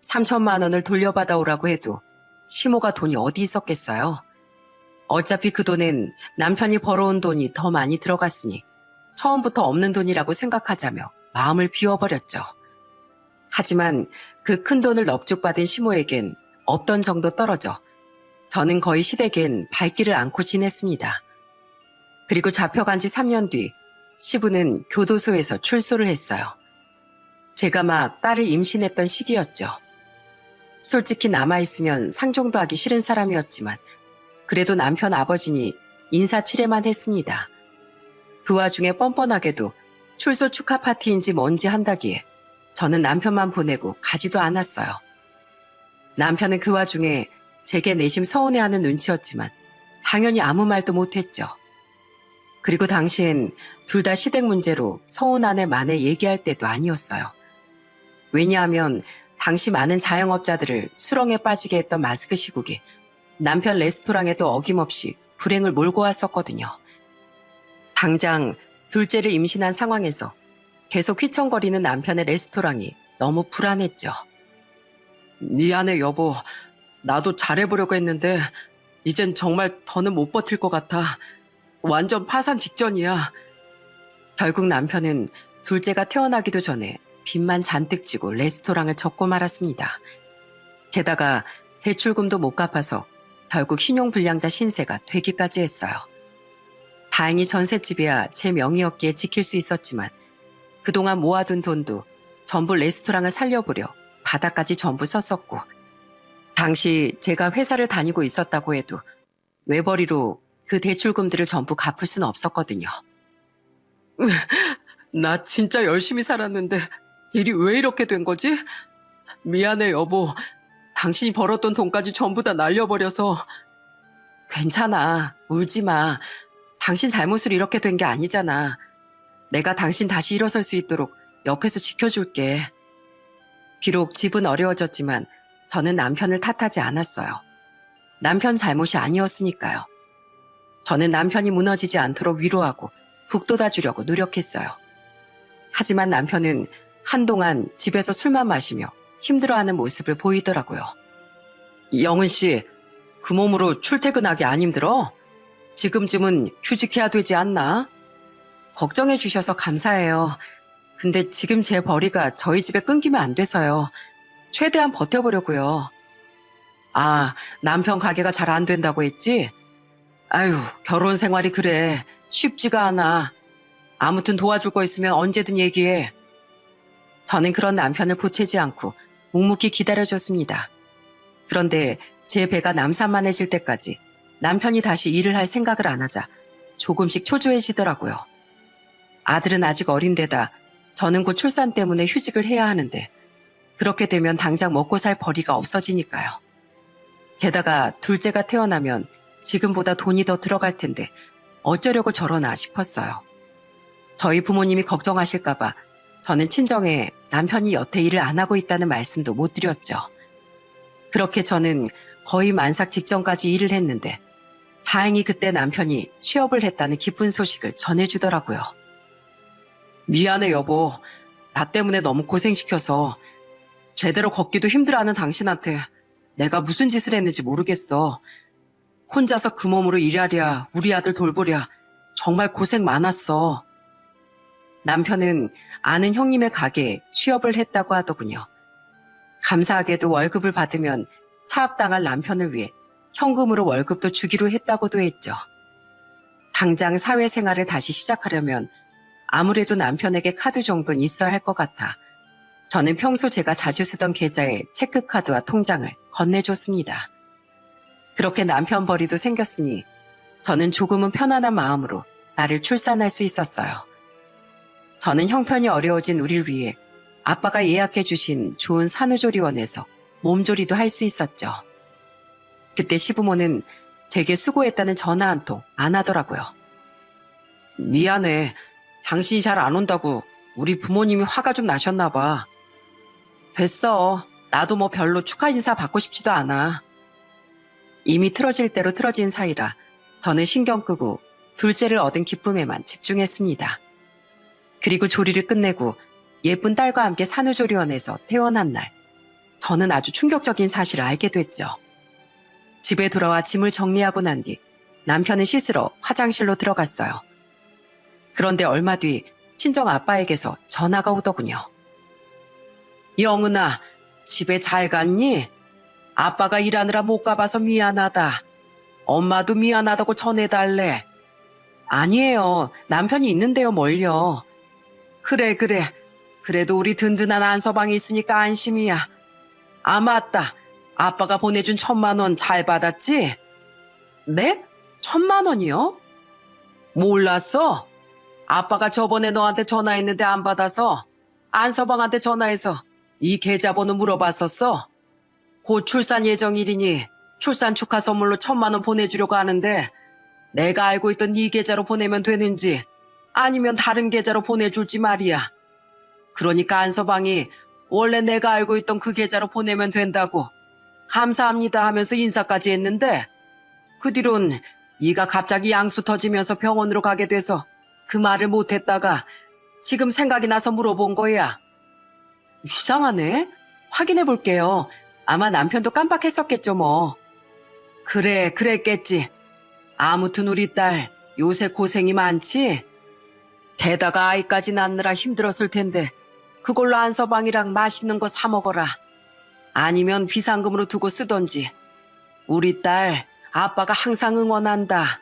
3천만 원을 돌려받아 오라고 해도 시모가 돈이 어디 있었겠어요. 어차피 그 돈엔 남편이 벌어온 돈이 더 많이 들어갔으니 처음부터 없는 돈이라고 생각하자며 마음을 비워버렸죠. 하지만 그 큰 돈을 넙죽받은 시모에겐 없던 정도 떨어져 저는 거의 시댁엔 발길을 않고 지냈습니다. 그리고 잡혀간 지 3년 뒤 시부는 교도소에서 출소를 했어요. 제가 막 딸을 임신했던 시기였죠. 솔직히 남아있으면 상종도 하기 싫은 사람이었지만 그래도 남편 아버지니 인사치레만 했습니다. 그 와중에 뻔뻔하게도 출소 축하 파티인지 뭔지 한다기에 저는 남편만 보내고 가지도 않았어요. 남편은 그 와중에 제게 내심 서운해하는 눈치였지만 당연히 아무 말도 못했죠. 그리고 당시엔 둘 다 시댁 문제로 서운하네 마네 얘기할 때도 아니었어요. 왜냐하면 당시 많은 자영업자들을 수렁에 빠지게 했던 마스크 시국에 남편 레스토랑에도 어김없이 불행을 몰고 왔었거든요. 당장 둘째를 임신한 상황에서 계속 휘청거리는 남편의 레스토랑이 너무 불안했죠. 미안해 여보. 나도 잘해보려고 했는데 이젠 정말 더는 못 버틸 것 같아. 완전 파산 직전이야. 결국 남편은 둘째가 태어나기도 전에 빚만 잔뜩 지고 레스토랑을 접고 말았습니다. 게다가 대출금도 못 갚아서 결국 신용불량자 신세가 되기까지 했어요. 다행히 전셋집이야 제 명의였기에 지킬 수 있었지만 그동안 모아둔 돈도 전부 레스토랑을 살려보려 바닥까지 전부 썼었고 당시 제가 회사를 다니고 있었다고 해도 외벌이로 그 대출금들을 전부 갚을 수는 없었거든요. 나 진짜 열심히 살았는데 일이 왜 이렇게 된 거지? 미안해 여보. 당신이 벌었던 돈까지 전부 다 날려버려서. 괜찮아. 울지 마. 당신 잘못으로 이렇게 된 게 아니잖아. 내가 당신 다시 일어설 수 있도록 옆에서 지켜줄게. 비록 집은 어려워졌지만 저는 남편을 탓하지 않았어요. 남편 잘못이 아니었으니까요. 저는 남편이 무너지지 않도록 위로하고 북돋아주려고 노력했어요. 하지만 남편은 한동안 집에서 술만 마시며 힘들어하는 모습을 보이더라고요. 영은 씨, 그 몸으로 출퇴근하기 안 힘들어? 지금쯤은 휴직해야 되지 않나? 걱정해 주셔서 감사해요. 근데 지금 제 벌이가 저희 집에 끊기면 안 돼서요. 최대한 버텨보려고요. 아, 남편 가게가 잘 안 된다고 했지? 아유, 결혼 생활이 그래. 쉽지가 않아. 아무튼 도와줄 거 있으면 언제든 얘기해. 저는 그런 남편을 보채지 않고 묵묵히 기다려줬습니다. 그런데 제 배가 남산만해질 때까지 남편이 다시 일을 할 생각을 안 하자 조금씩 초조해지더라고요. 아들은 아직 어린데다 저는 곧 출산 때문에 휴직을 해야 하는데 그렇게 되면 당장 먹고 살 벌이가 없어지니까요. 게다가 둘째가 태어나면 지금보다 돈이 더 들어갈 텐데 어쩌려고 저러나 싶었어요. 저희 부모님이 걱정하실까봐 저는 친정에 남편이 여태 일을 안 하고 있다는 말씀도 못 드렸죠. 그렇게 저는 거의 만삭 직전까지 일을 했는데 다행히 그때 남편이 취업을 했다는 기쁜 소식을 전해주더라고요. 미안해 여보. 나 때문에 너무 고생시켜서 제대로 걷기도 힘들어하는 당신한테 내가 무슨 짓을 했는지 모르겠어. 혼자서 그 몸으로 일하랴 우리 아들 돌보랴 정말 고생 많았어. 남편은 아는 형님의 가게에 취업을 했다고 하더군요. 감사하게도 월급을 받으면 차압당할 남편을 위해 현금으로 월급도 주기로 했다고도 했죠. 당장 사회생활을 다시 시작하려면 아무래도 남편에게 카드 정도는 있어야 할 것 같아 저는 평소 제가 자주 쓰던 계좌에 체크카드와 통장을 건네줬습니다. 그렇게 남편 벌이도 생겼으니 저는 조금은 편안한 마음으로 나를 출산할 수 있었어요. 저는 형편이 어려워진 우리를 위해 아빠가 예약해 주신 좋은 산후조리원에서 몸조리도 할 수 있었죠. 그때 시부모는 제게 수고했다는 전화 한 통 안 하더라고요. 미안해. 당신이 잘 안 온다고 우리 부모님이 화가 좀 나셨나 봐. 됐어. 나도 뭐 별로 축하 인사 받고 싶지도 않아. 이미 틀어질 대로 틀어진 사이라 저는 신경 끄고 둘째를 얻은 기쁨에만 집중했습니다. 그리고 조리를 끝내고 예쁜 딸과 함께 산후조리원에서 퇴원한 날, 저는 아주 충격적인 사실을 알게 됐죠. 집에 돌아와 짐을 정리하고 난 뒤 남편은 씻으러 화장실로 들어갔어요. 그런데 얼마 뒤 친정 아빠에게서 전화가 오더군요. 영은아, 집에 잘 갔니? 아빠가 일하느라 못 가봐서 미안하다. 엄마도 미안하다고 전해달래. 아니에요. 남편이 있는데요, 뭘요. 그래. 그래도 우리 든든한 안서방이 있으니까 안심이야. 아, 맞다. 아빠가 보내준 1,000만 원 잘 받았지? 네? 1,000만 원이요? 몰랐어? 아빠가 저번에 너한테 전화했는데 안 받아서 안서방한테 전화해서 이 계좌번호 물어봤었어. 곧 출산 예정일이니 출산 축하 선물로 1,000만 원 보내주려고 하는데 내가 알고 있던 네 계좌로 보내면 되는지 아니면 다른 계좌로 보내줄지 말이야. 그러니까 안서방이 원래 내가 알고 있던 그 계좌로 보내면 된다고 감사합니다 하면서 인사까지 했는데 그 뒤론 네가 갑자기 양수 터지면서 병원으로 가게 돼서 그 말을 못했다가 지금 생각이 나서 물어본 거야. 이상하네. 확인해 볼게요. 아마 남편도 깜빡했었겠죠 뭐. 그래, 그랬겠지. 아무튼 우리 딸 요새 고생이 많지? 게다가 아이까지 낳느라 힘들었을 텐데 그걸로 안서방이랑 맛있는 거 사 먹어라. 아니면 비상금으로 두고 쓰던지. 우리 딸 아빠가 항상 응원한다.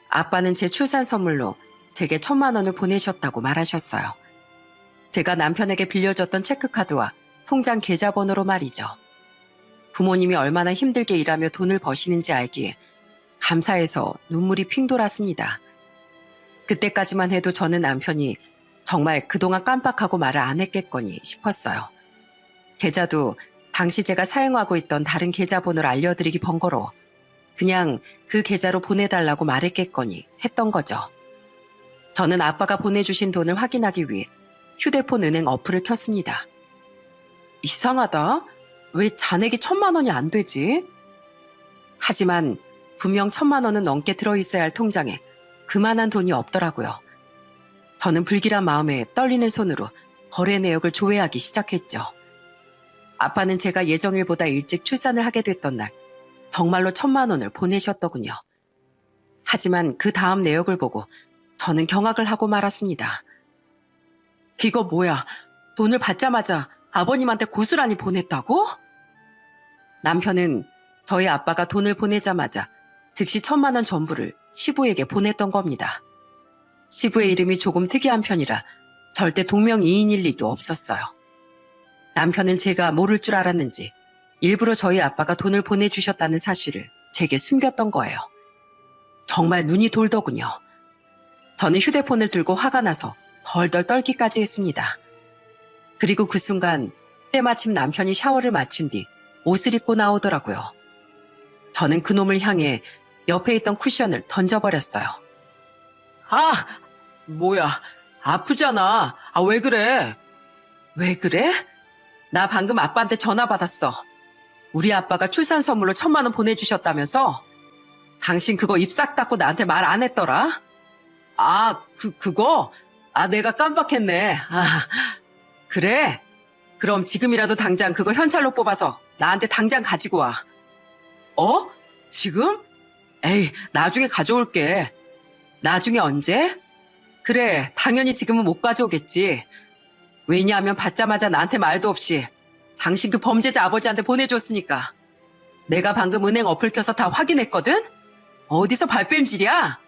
아빠는 제 출산 선물로 제게 1,000만 원을 보내셨다고 말하셨어요. 제가 남편에게 빌려줬던 체크카드와 통장 계좌번호로 말이죠. 부모님이 얼마나 힘들게 일하며 돈을 버시는지 알기에 감사해서 눈물이 핑 돌았습니다. 그때까지만 해도 저는 남편이 정말 그동안 깜빡하고 말을 안 했겠거니 싶었어요. 계좌도 당시 제가 사용하고 있던 다른 계좌번호를 알려드리기 번거로워 그냥 그 계좌로 보내달라고 말했겠거니 했던 거죠. 저는 아빠가 보내주신 돈을 확인하기 위해 휴대폰 은행 어플을 켰습니다. 이상하다. 왜 잔액이 1,000만 원이 안 되지? 하지만 분명 1,000만 원은 넘게 들어있어야 할 통장에 그만한 돈이 없더라고요. 저는 불길한 마음에 떨리는 손으로 거래 내역을 조회하기 시작했죠. 아빠는 제가 예정일보다 일찍 출산을 하게 됐던 날 정말로 1,000만 원을 보내셨더군요. 하지만 그 다음 내역을 보고 저는 경악을 하고 말았습니다. 이거 뭐야? 돈을 받자마자 아버님한테 고스란히 보냈다고? 남편은 저희 아빠가 돈을 보내자마자 즉시 1,000만 원 전부를 시부에게 보냈던 겁니다. 시부의 이름이 조금 특이한 편이라 절대 동명이인일 리도 없었어요. 남편은 제가 모를 줄 알았는지 일부러 저희 아빠가 돈을 보내주셨다는 사실을 제게 숨겼던 거예요. 정말 눈이 돌더군요. 저는 휴대폰을 들고 화가 나서 덜덜 떨기까지 했습니다. 그리고 그 순간 때마침 남편이 샤워를 마친 뒤 옷을 입고 나오더라고요. 저는 그놈을 향해 옆에 있던 쿠션을 던져버렸어요. 아! 뭐야? 아프잖아. 아, 왜 그래? 왜 그래? 나 방금 아빠한테 전화 받았어. 우리 아빠가 출산 선물로 1,000만 원 보내주셨다면서? 당신 그거 입 싹 닫고 나한테 말 안 했더라? 아, 그거? 아, 내가 깜빡했네. 아, 그래? 그럼 지금이라도 당장 그거 현찰로 뽑아서 나한테 당장 가지고 와. 어? 지금? 에이, 나중에 가져올게. 나중에 언제? 그래, 당연히 지금은 못 가져오겠지. 왜냐하면 받자마자 나한테 말도 없이 당신 그 범죄자 아버지한테 보내줬으니까. 내가 방금 은행 어플 켜서 다 확인했거든? 어디서 발뺌질이야?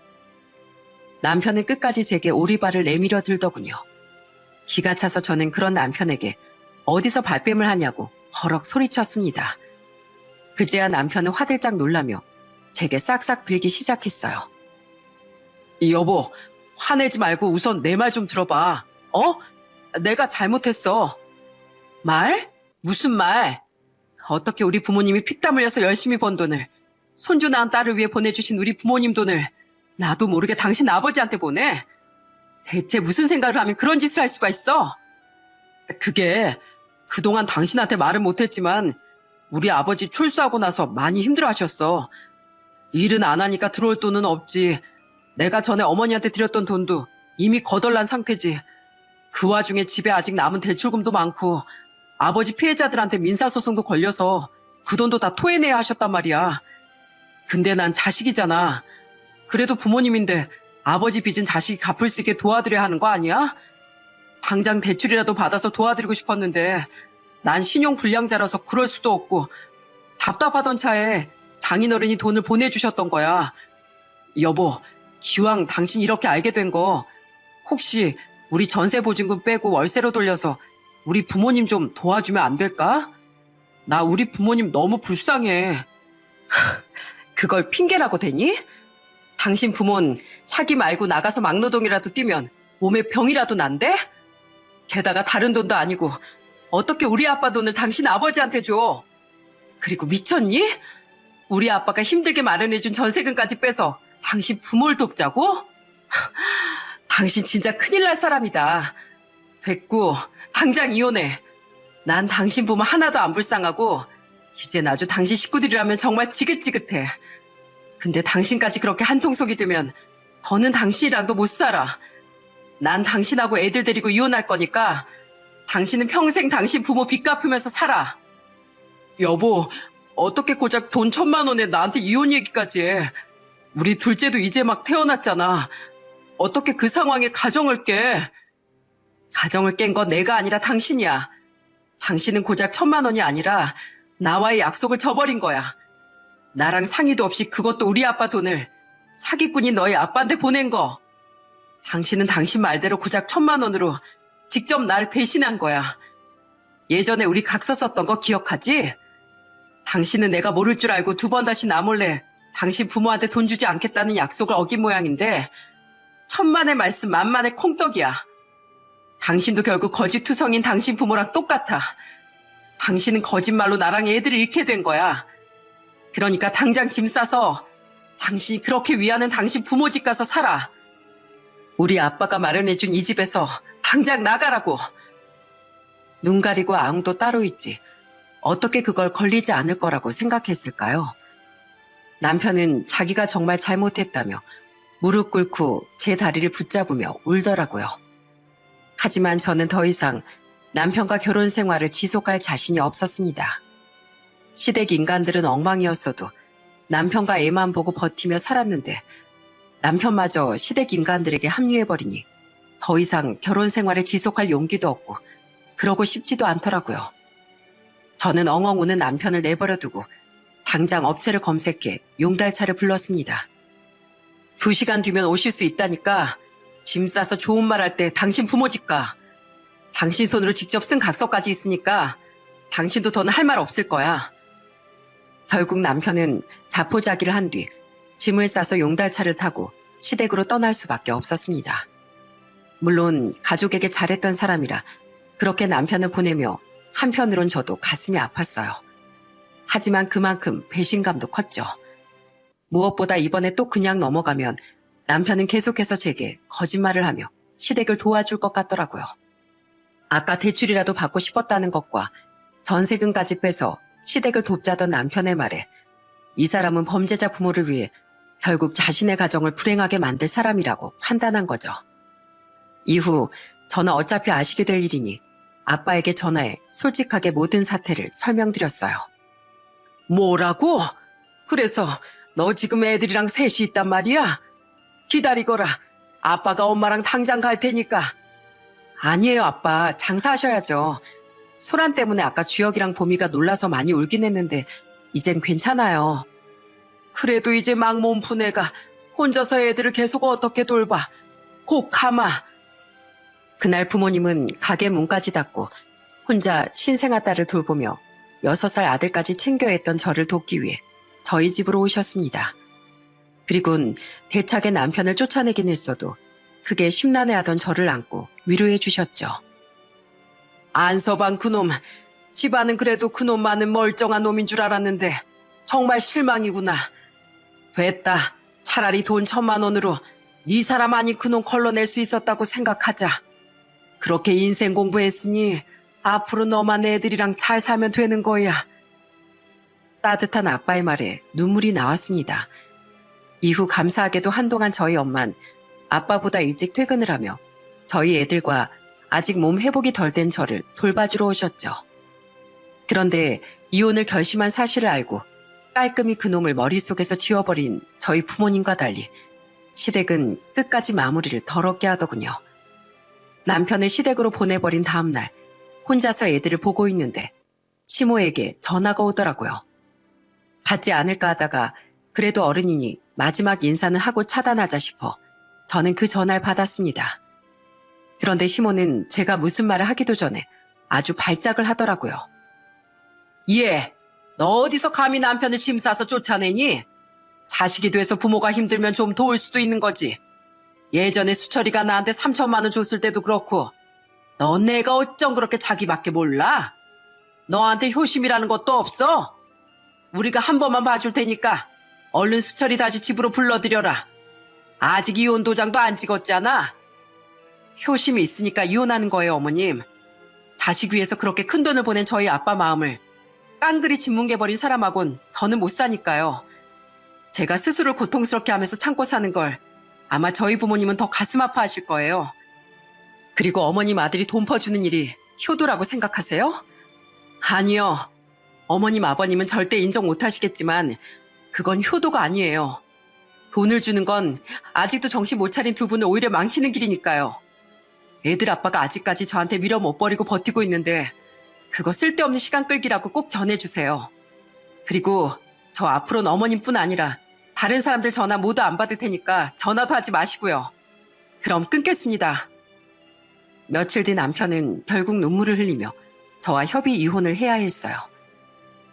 남편은 끝까지 제게 오리발을 내밀어 들더군요. 기가 차서 저는 그런 남편에게 어디서 발뺌을 하냐고 버럭 소리쳤습니다. 그제야 남편은 화들짝 놀라며 제게 싹싹 빌기 시작했어요. 여보, 화내지 말고 우선 내 말 좀 들어봐. 어? 내가 잘못했어. 말? 무슨 말? 어떻게 우리 부모님이 피땀 흘려서 열심히 번 돈을, 손주 낳은 딸을 위해 보내주신 우리 부모님 돈을 나도 모르게 당신 아버지한테 보내? 대체 무슨 생각을 하면 그런 짓을 할 수가 있어? 그게 그동안 당신한테 말은 못했지만 우리 아버지 출소하고 나서 많이 힘들어하셨어. 일은 안 하니까 들어올 돈은 없지. 내가 전에 어머니한테 드렸던 돈도 이미 거덜난 상태지. 그 와중에 집에 아직 남은 대출금도 많고 아버지 피해자들한테 민사소송도 걸려서 그 돈도 다 토해내야 하셨단 말이야. 근데 난 자식이잖아. 그래도 부모님인데 아버지 빚은 자식이 갚을 수 있게 도와드려야 하는 거 아니야? 당장 대출이라도 받아서 도와드리고 싶었는데 난 신용불량자라서 그럴 수도 없고 답답하던 차에 장인어른이 돈을 보내주셨던 거야. 여보, 기왕 당신 이렇게 알게 된 거 혹시 우리 전세보증금 빼고 월세로 돌려서 우리 부모님 좀 도와주면 안 될까? 나 우리 부모님 너무 불쌍해. 그걸 핑계라고 되니? 당신 부모는 사기 말고 나가서 막노동이라도 뛰면 몸에 병이라도 난대? 게다가 다른 돈도 아니고 어떻게 우리 아빠 돈을 당신 아버지한테 줘? 그리고 미쳤니? 우리 아빠가 힘들게 마련해준 전세금까지 빼서 당신 부모를 돕자고? 당신 진짜 큰일 날 사람이다. 됐고 당장 이혼해. 난 당신 부모 하나도 안 불쌍하고 이젠 아주 당신 식구들이라면 정말 지긋지긋해. 근데 당신까지 그렇게 한통속이 되면 더는 당신이랑도 못 살아. 난 당신하고 애들 데리고 이혼할 거니까 당신은 평생 당신 부모 빚 갚으면서 살아. 여보, 어떻게 고작 돈 1,000만 원에 나한테 이혼 얘기까지 해. 우리 둘째도 이제 막 태어났잖아. 어떻게 그 상황에 가정을 깨? 가정을 깬 건 내가 아니라 당신이야. 당신은 고작 1,000만 원이 아니라 나와의 약속을 저버린 거야. 나랑 상의도 없이 그것도 우리 아빠 돈을 사기꾼이 너희 아빠한테 보낸 거. 당신은 당신 말대로 고작 1,000만 원으로 직접 날 배신한 거야. 예전에 우리 각서 썼던 거 기억하지? 당신은 내가 모를 줄 알고 2번 다시 나 몰래 당신 부모한테 돈 주지 않겠다는 약속을 어긴 모양인데 천만의 말씀 만만의 콩떡이야. 당신도 결국 거짓투성인 당신 부모랑 똑같아. 당신은 거짓말로 나랑 애들을 잃게 된 거야. 그러니까 당장 짐 싸서 당신이 그렇게 위하는 당신 부모 집 가서 살아. 우리 아빠가 마련해준 이 집에서 당장 나가라고. 눈 가리고 아웅도 따로 있지. 어떻게 그걸 걸리지 않을 거라고 생각했을까요? 남편은 자기가 정말 잘못했다며 무릎 꿇고 제 다리를 붙잡으며 울더라고요. 하지만 저는 더 이상 남편과 결혼 생활을 지속할 자신이 없었습니다. 시댁 인간들은 엉망이었어도 남편과 애만 보고 버티며 살았는데 남편마저 시댁 인간들에게 합류해버리니 더 이상 결혼 생활을 지속할 용기도 없고 그러고 싶지도 않더라고요. 저는 엉엉 우는 남편을 내버려두고 당장 업체를 검색해 용달차를 불렀습니다. 2시간 뒤면 오실 수 있다니까 짐 싸서 좋은 말 할 때 당신 부모 집 가. 당신 손으로 직접 쓴 각서까지 있으니까 당신도 더는 할 말 없을 거야. 결국 남편은 자포자기를 한 뒤 짐을 싸서 용달차를 타고 시댁으로 떠날 수밖에 없었습니다. 물론 가족에게 잘했던 사람이라 그렇게 남편을 보내며 한편으론 저도 가슴이 아팠어요. 하지만 그만큼 배신감도 컸죠. 무엇보다 이번에 또 그냥 넘어가면 남편은 계속해서 제게 거짓말을 하며 시댁을 도와줄 것 같더라고요. 아까 대출이라도 받고 싶었다는 것과 전세금까지 빼서 시댁을 돕자던 남편의 말에 이 사람은 범죄자 부모를 위해 결국 자신의 가정을 불행하게 만들 사람이라고 판단한 거죠. 이후 저는 어차피 아시게 될 일이니 아빠에게 전화해 솔직하게 모든 사태를 설명드렸어요. 뭐라고? 그래서 너 지금 애들이랑 셋이 있단 말이야? 기다리거라. 아빠가 엄마랑 당장 갈 테니까. 아니에요, 아빠. 장사하셔야죠. 소란 때문에 아까 주혁이랑 보미가 놀라서 많이 울긴 했는데 이젠 괜찮아요. 그래도 이제 막 몸푼 애가 혼자서 애들을 계속 어떻게 돌봐. 곧 가마. 그날 부모님은 가게 문까지 닫고 혼자 신생아 딸을 돌보며 6살 아들까지 챙겨야 했던 저를 돕기 위해 저희 집으로 오셨습니다. 그리곤 대차게 남편을 쫓아내긴 했어도 크게 심란해하던 저를 안고 위로해 주셨죠. 안서방 그놈, 집안은 그래도 그놈만은 멀쩡한 놈인 줄 알았는데 정말 실망이구나. 됐다. 차라리 돈 1,000만 원으로 네 사람 아닌 그놈 걸러낼 수 있었다고 생각하자. 그렇게 인생 공부했으니 앞으로 너만 애들이랑 잘 살면 되는 거야. 따뜻한 아빠의 말에 눈물이 나왔습니다. 이후 감사하게도 한동안 저희 엄만 아빠보다 일찍 퇴근을 하며 저희 애들과 아직 몸 회복이 덜 된 저를 돌봐주러 오셨죠. 그런데 이혼을 결심한 사실을 알고 깔끔히 그놈을 머릿속에서 지워버린 저희 부모님과 달리 시댁은 끝까지 마무리를 더럽게 하더군요. 남편을 시댁으로 보내버린 다음날 혼자서 애들을 보고 있는데 시모에게 전화가 오더라고요. 받지 않을까 하다가 그래도 어른이니 마지막 인사는 하고 차단하자 싶어 저는 그 전화를 받았습니다. 그런데 시모는 제가 무슨 말을 하기도 전에 아주 발작을 하더라고요. 예, 너 어디서 감히 남편을 짐 싸서 쫓아내니? 자식이 돼서 부모가 힘들면 좀 도울 수도 있는 거지. 예전에 수철이가 나한테 3천만 원 줬을 때도 그렇고 넌 내가 어쩜 그렇게 자기밖에 몰라? 너한테 효심이라는 것도 없어? 우리가 한 번만 봐줄 테니까 얼른 수철이 다시 집으로 불러들여라. 아직 이혼 도장도 안 찍었잖아. 효심이 있으니까 이혼하는 거예요, 어머님. 자식 위해서 그렇게 큰 돈을 보낸 저희 아빠 마음을 깡그리 짓뭉개버린 사람하곤 더는 못 사니까요. 제가 스스로를 고통스럽게 하면서 참고 사는 걸 아마 저희 부모님은 더 가슴 아파하실 거예요. 그리고 어머님 아들이 돈 퍼주는 일이 효도라고 생각하세요? 아니요. 어머님 아버님은 절대 인정 못하시겠지만 그건 효도가 아니에요. 돈을 주는 건 아직도 정신 못 차린 두 분을 오히려 망치는 길이니까요. 애들 아빠가 아직까지 저한테 밀어 못 버리고 버티고 있는데 그거 쓸데없는 시간 끌기라고 꼭 전해주세요. 그리고 저 앞으로는 어머님뿐 아니라 다른 사람들 전화 모두 안 받을 테니까 전화도 하지 마시고요. 그럼 끊겠습니다. 며칠 뒤 남편은 결국 눈물을 흘리며 저와 협의 이혼을 해야 했어요.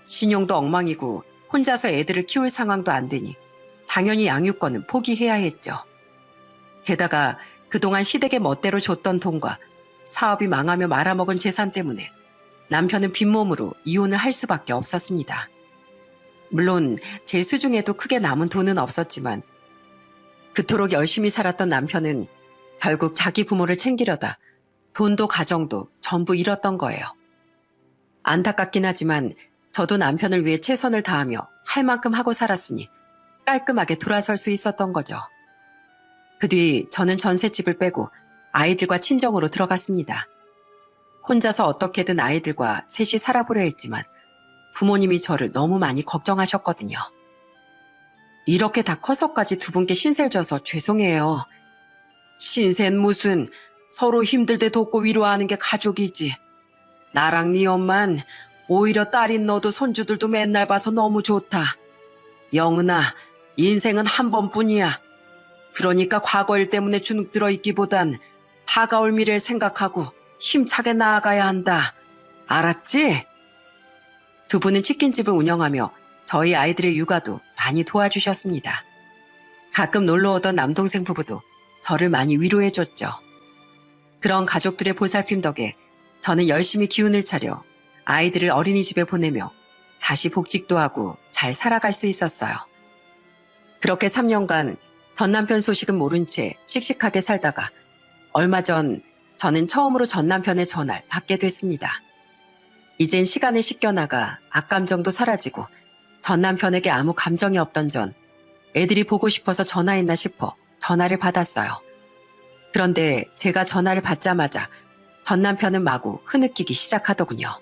신용도 엉망이고 혼자서 애들을 키울 상황도 안 되니 당연히 양육권은 포기해야 했죠. 게다가 그동안 시댁의 멋대로 줬던 돈과 사업이 망하며 말아먹은 재산 때문에 남편은 빈몸으로 이혼을 할 수밖에 없었습니다. 물론 제 수중에도 크게 남은 돈은 없었지만 그토록 열심히 살았던 남편은 결국 자기 부모를 챙기려다 돈도 가정도 전부 잃었던 거예요. 안타깝긴 하지만 저도 남편을 위해 최선을 다하며 할 만큼 하고 살았으니 깔끔하게 돌아설 수 있었던 거죠. 그 뒤 저는 전셋집을 빼고 아이들과 친정으로 들어갔습니다. 혼자서 어떻게든 아이들과 셋이 살아보려 했지만 부모님이 저를 너무 많이 걱정하셨거든요. 이렇게 다 커서까지 두 분께 신세를 져서 죄송해요. 신세는 무슨, 서로 힘들 때 돕고 위로하는 게 가족이지. 나랑 네 엄만 오히려 딸인 너도 손주들도 맨날 봐서 너무 좋다. 영은아, 인생은 한 번뿐이야. 그러니까 과거 일 때문에 주눅들어 있기보단 다가올 미래를 생각하고 힘차게 나아가야 한다. 알았지? 두 분은 치킨집을 운영하며 저희 아이들의 육아도 많이 도와주셨습니다. 가끔 놀러오던 남동생 부부도 저를 많이 위로해줬죠. 그런 가족들의 보살핌 덕에 저는 열심히 기운을 차려 아이들을 어린이집에 보내며 다시 복직도 하고 잘 살아갈 수 있었어요. 그렇게 3년간 전 남편 소식은 모른 채 씩씩하게 살다가 얼마 전 저는 처음으로 전 남편의 전화를 받게 됐습니다. 이젠 시간에 씻겨나가 악감정도 사라지고 전 남편에게 아무 감정이 없던 전 애들이 보고 싶어서 전화했나 싶어 전화를 받았어요. 그런데 제가 전화를 받자마자 전 남편은 마구 흐느끼기 시작하더군요.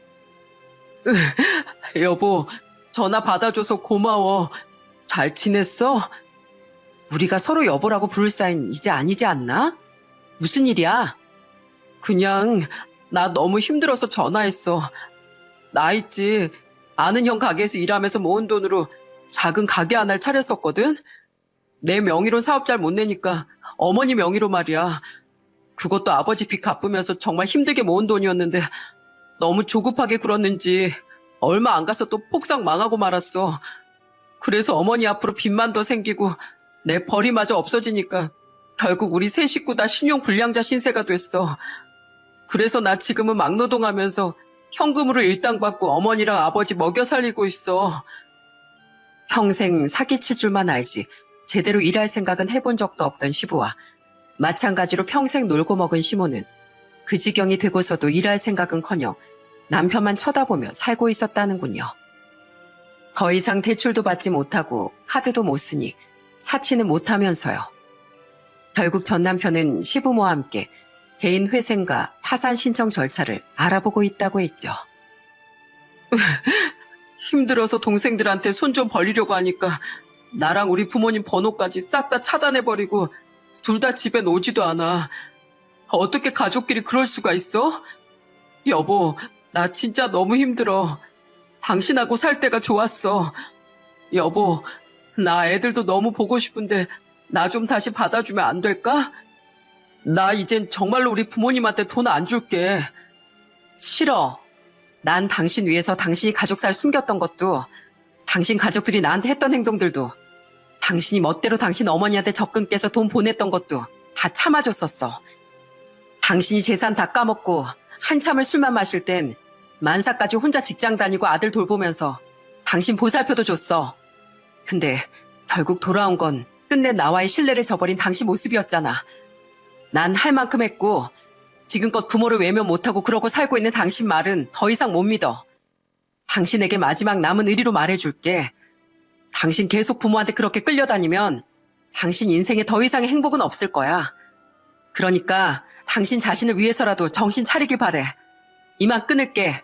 여보, 전화 받아줘서 고마워. 잘 지냈어? 우리가 서로 여보라고 부를 사이는 이제 아니지 않나? 무슨 일이야? 그냥 나 너무 힘들어서 전화했어. 나 있지. 아는 형 가게에서 일하면서 모은 돈으로 작은 가게 하나를 차렸었거든. 내 명의로 사업 잘 못 내니까 어머니 명의로 말이야. 그것도 아버지 빚 갚으면서 정말 힘들게 모은 돈이었는데 너무 조급하게 굴었는지 얼마 안 가서 또 폭삭 망하고 말았어. 그래서 어머니 앞으로 빚만 더 생기고 내 벌이마저 없어지니까 결국 우리 세 식구 다 신용 불량자 신세가 됐어. 그래서 나 지금은 막노동하면서 현금으로 일당 받고 어머니랑 아버지 먹여 살리고 있어. 평생 사기칠 줄만 알지 제대로 일할 생각은 해본 적도 없던 시부와 마찬가지로 평생 놀고 먹은 시모는 그 지경이 되고서도 일할 생각은커녕 남편만 쳐다보며 살고 있었다는군요. 더 이상 대출도 받지 못하고 카드도 못 쓰니 사치는 못하면서요. 결국 전 남편은 시부모와 함께 개인 회생과 파산 신청 절차를 알아보고 있다고 했죠. 힘들어서 동생들한테 손 좀 벌리려고 하니까 나랑 우리 부모님 번호까지 싹 다 차단해버리고 둘 다 집엔 오지도 않아. 어떻게 가족끼리 그럴 수가 있어? 여보, 나 진짜 너무 힘들어. 당신하고 살 때가 좋았어. 여보, 나 애들도 너무 보고 싶은데 나 좀 다시 받아주면 안 될까? 나 이젠 정말로 우리 부모님한테 돈 안 줄게. 싫어. 난 당신 위해서 당신이 가족살 숨겼던 것도, 당신 가족들이 나한테 했던 행동들도, 당신이 멋대로 당신 어머니한테 적금 깨서 돈 보냈던 것도 다 참아줬었어. 당신이 재산 다 까먹고 한참을 술만 마실 땐 만사까지 혼자 직장 다니고 아들 돌보면서 당신 보살펴도 줬어. 근데 결국 돌아온 건 끝내 나와의 신뢰를 저버린 당신 모습이었잖아. 난 할 만큼 했고 지금껏 부모를 외면 못하고 그러고 살고 있는 당신 말은 더 이상 못 믿어. 당신에게 마지막 남은 의리로 말해줄게. 당신 계속 부모한테 그렇게 끌려다니면 당신 인생에 더 이상의 행복은 없을 거야. 그러니까 당신 자신을 위해서라도 정신 차리길 바래. 이만 끊을게.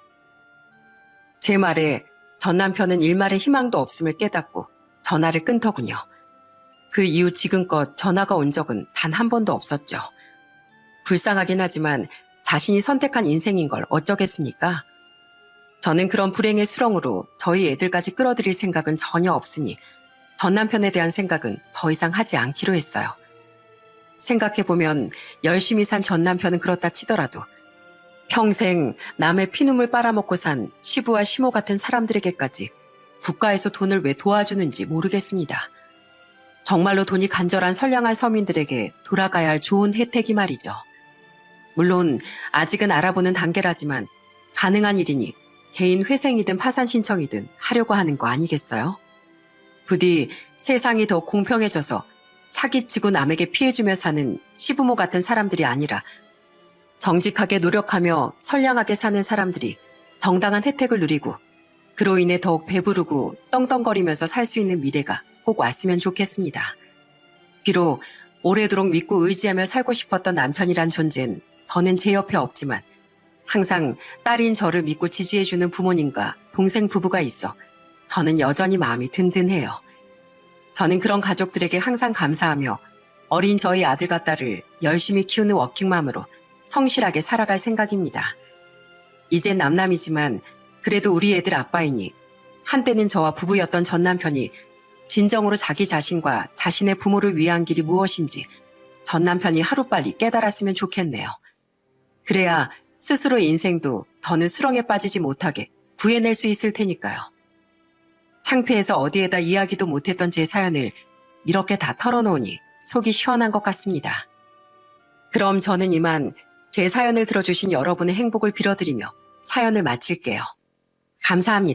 제 말에 전 남편은 일말의 희망도 없음을 깨닫고 전화를 끊더군요. 그 이후 지금껏 전화가 온 적은 단 한 번도 없었죠. 불쌍하긴 하지만 자신이 선택한 인생인 걸 어쩌겠습니까? 저는 그런 불행의 수렁으로 저희 애들까지 끌어들일 생각은 전혀 없으니 전 남편에 대한 생각은 더 이상 하지 않기로 했어요. 생각해보면 열심히 산 전 남편은 그렇다 치더라도 평생 남의 피눈물 빨아먹고 산 시부와 시모 같은 사람들에게까지 국가에서 돈을 왜 도와주는지 모르겠습니다. 정말로 돈이 간절한 선량한 서민들에게 돌아가야 할 좋은 혜택이 말이죠. 물론 아직은 알아보는 단계라지만 가능한 일이니 개인 회생이든 파산 신청이든 하려고 하는 거 아니겠어요? 부디 세상이 더 공평해져서 사기치고 남에게 피해주며 사는 시부모 같은 사람들이 아니라 정직하게 노력하며 선량하게 사는 사람들이 정당한 혜택을 누리고 그로 인해 더욱 배부르고 떵떵거리면서 살 수 있는 미래가 꼭 왔으면 좋겠습니다. 비록 오래도록 믿고 의지하며 살고 싶었던 남편이란 존재는 더는 제 옆에 없지만 항상 딸인 저를 믿고 지지해주는 부모님과 동생 부부가 있어 저는 여전히 마음이 든든해요. 저는 그런 가족들에게 항상 감사하며 어린 저희 아들과 딸을 열심히 키우는 워킹맘으로 성실하게 살아갈 생각입니다. 이젠 남남이지만 그래도 우리 애들 아빠이니 한때는 저와 부부였던 전 남편이 진정으로 자기 자신과 자신의 부모를 위한 길이 무엇인지 전 남편이 하루빨리 깨달았으면 좋겠네요. 그래야 스스로의 인생도 더는 수렁에 빠지지 못하게 구해낼 수 있을 테니까요. 창피해서 어디에다 이야기도 못했던 제 사연을 이렇게 다 털어놓으니 속이 시원한 것 같습니다. 그럼 저는 이만 제 사연을 들어주신 여러분의 행복을 빌어드리며 사연을 마칠게요. 감사합니다.